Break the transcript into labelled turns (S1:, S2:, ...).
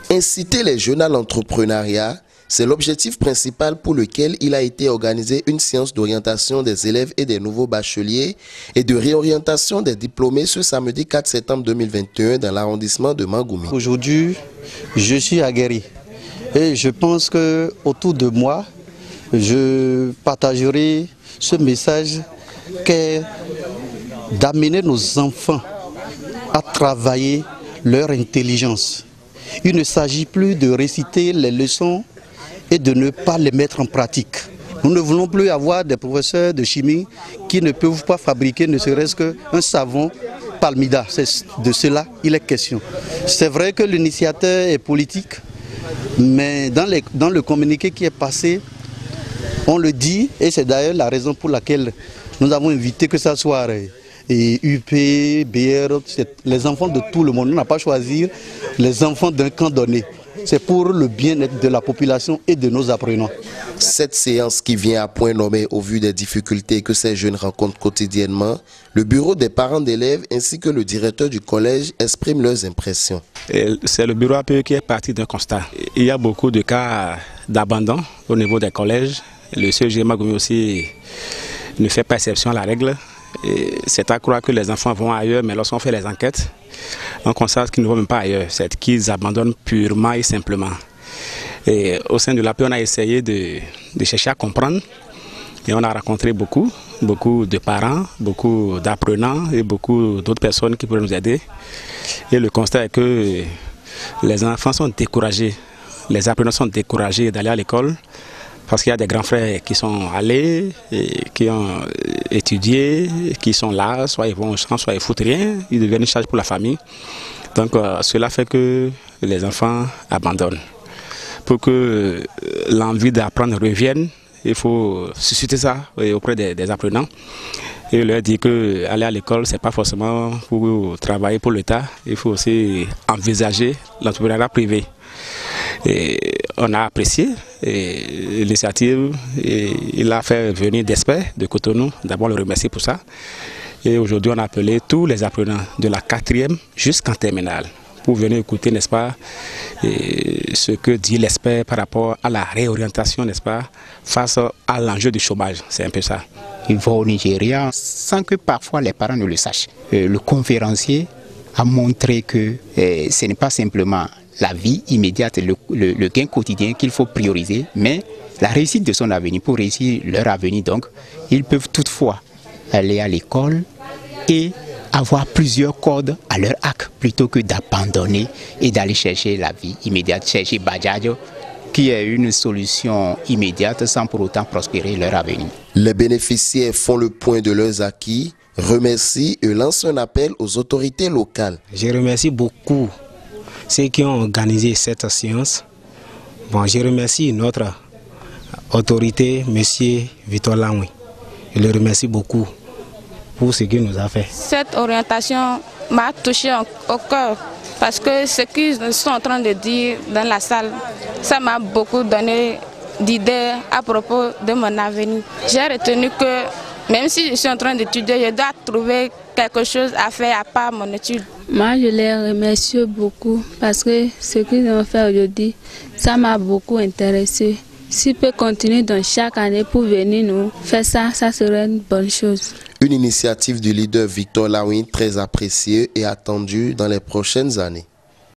S1: Inciter les jeunes à l'entrepreneuriat, c'est l'objectif principal pour lequel il a été organisé une séance d'orientation des élèves et des nouveaux bacheliers et de réorientation des diplômés ce samedi 4 septembre 2021 dans l'arrondissement de Mangoumi.
S2: Aujourd'hui, je suis aguerri et je pense que autour de moi, je partagerai ce message qu'est d'amener nos enfants à travailler leur intelligence. Il ne s'agit plus de réciter les leçons et de ne pas les mettre en pratique. Nous ne voulons plus avoir des professeurs de chimie qui ne peuvent pas fabriquer ne serait-ce qu'un savon palmida. C'est de cela il est question. C'est vrai que l'initiateur est politique, mais dans le communiqué qui est passé, on le dit, et c'est d'ailleurs la raison pour laquelle nous avons invité que ça soit UP, BR, les enfants de tout le monde. On n'a pas choisi les enfants d'un camp donné. C'est pour le bien-être de la population et de nos apprenants.
S1: Cette séance qui vient à point nommé au vu des difficultés que ces jeunes rencontrent quotidiennement, le bureau des parents d'élèves ainsi que le directeur du collège expriment leurs impressions.
S3: C'est le bureau APE qui est parti d'un constat. Il y a beaucoup de cas d'abandon au niveau des collèges. Le CEG Mangoumi aussi ne fait pas exception à la règle. C'est à croire que les enfants vont ailleurs, mais lorsqu'on fait les enquêtes, on constate qu'ils ne vont même pas ailleurs. C'est qu'ils abandonnent purement et simplement. Et au sein de l'APE, on a essayé de chercher à comprendre. Et on a rencontré beaucoup de parents, beaucoup d'apprenants et beaucoup d'autres personnes qui pourraient nous aider. Et le constat est que les enfants sont découragés. Les apprenants sont découragés d'aller à l'école. Parce qu'il y a des grands frères qui sont allés, et qui ont étudié, qui sont là, soit ils vont au champ, soit ils foutent rien, ils deviennent une charge pour la famille. Donc cela fait que les enfants abandonnent. Pour que l'envie d'apprendre revienne, il faut susciter ça auprès des apprenants. Et leur dire qu'aller à l'école, ce n'est pas forcément pour travailler pour l'État, il faut aussi envisager l'entrepreneuriat privé. Et on a apprécié l'initiative et il a fait venir d'experts de Cotonou. D'abord, le remercier pour ça. Et aujourd'hui, on a appelé tous les apprenants de la 4e jusqu'en terminale pour venir écouter, n'est-ce pas, ce que dit l'expert par rapport à la réorientation, n'est-ce pas, face à l'enjeu du chômage. C'est un peu ça.
S4: Il va au Nigeria sans que parfois les parents ne le sachent. Le conférencier a montré que ce n'est pas simplement la vie immédiate, le gain quotidien qu'il faut prioriser, mais la réussite de son avenir. Pour réussir leur avenir, donc, ils peuvent toutefois aller à l'école et avoir plusieurs cordes à leur arc plutôt que d'abandonner et d'aller chercher la vie immédiate, chercher Bajaj, qui est une solution immédiate sans pour autant prospérer leur avenir.
S1: Les bénéficiaires font le point de leurs acquis, remercient et lancent un appel aux autorités locales.
S5: Je remercie beaucoup ceux qui ont organisé cette séance. Je remercie notre autorité, M. Victor Laoui. Je le remercie beaucoup pour ce qu'il nous a fait.
S6: Cette orientation m'a touché au cœur parce que ce qu'ils sont en train de dire dans la salle, ça m'a beaucoup donné d'idées à propos de mon avenir. J'ai retenu que même si je suis en train d'étudier, je dois trouver quelque chose à faire à part mon étude.
S7: Moi, je les remercie beaucoup parce que ce qu'ils ont fait aujourd'hui, ça m'a beaucoup intéressé. S'ils peuvent continuer dans chaque année pour venir nous faire ça, ça serait une bonne chose.
S1: Une initiative du leader Victor Laoui très appréciée et attendue dans les prochaines années.